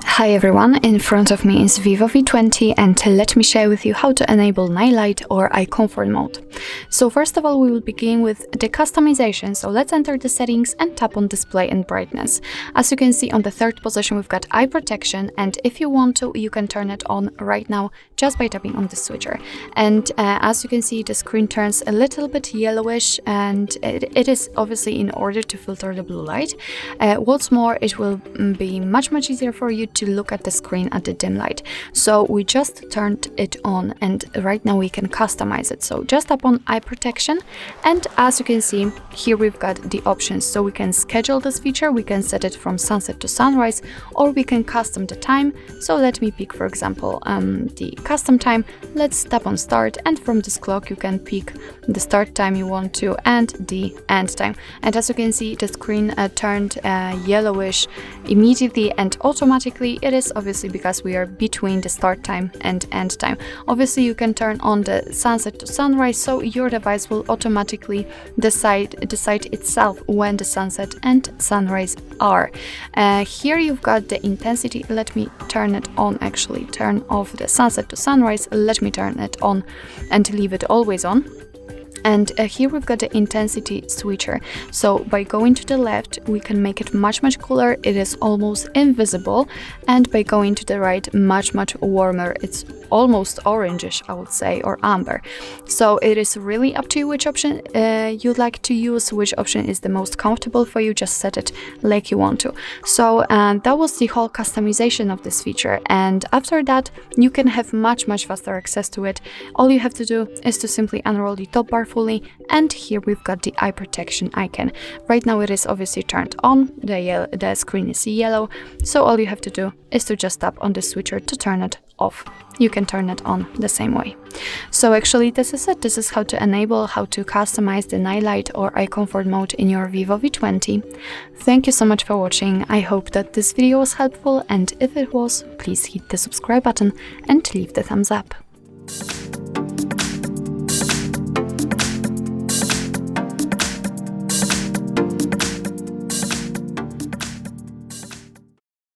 Hi everyone, in front of me is VIVO V20 and let me share with you how to enable night light or eye comfort mode. So first of all, we will begin with the customization. So let's enter the settings and tap on display and brightness. As you can see, on the third position we've got eye protection, and if you want to, you can turn it on right now just by tapping on the switcher. And as you can see, the screen turns a little bit yellowish, and it is obviously in order to filter the blue light. What's more, it will be much easier for you to look at the screen at the dim light. So we just turned it on, and right now we can customize it. So just tap on eye protection, and as you can see here, we've got the options. So we can schedule this feature, we can set it from sunset to sunrise, or we can custom the time. So let me pick, for example, the custom time. Let's tap on start, and from this clock you can pick the start time you want to and the end time. And as you can see, the screen turned yellowish immediately and automatically. It is obviously because we are between the start time and end time. Obviously you can turn on the sunset to sunrise, so your device will automatically decide itself when the sunset and sunrise are. Here you've got the intensity. Let me turn it on, actually turn off the sunset to sunrise. Let me turn it on and leave it always on. And here we've got the intensity switcher. So by going to the left, we can make it much cooler. It is almost invisible. And by going to the right, much warmer. It's almost orangish, I would say, or amber. So it is really up to you which option you'd like to use, which option is the most comfortable for you. Just set it like you want to. So that was the whole customization of this feature. And after that, you can have much faster access to it. All you have to do is to simply unroll the top bar fully, and here we've got the eye protection icon. Right now it is obviously turned on, the screen is yellow, so all you have to do is to just tap on the switcher to turn it off. You can turn it on the same way. So actually this is it. This is how to enable, how to customize the night light or eye comfort mode in your VIVO V20. Thank you so much for watching. I hope that this video was helpful, and if it was, please hit the subscribe button and leave the thumbs up.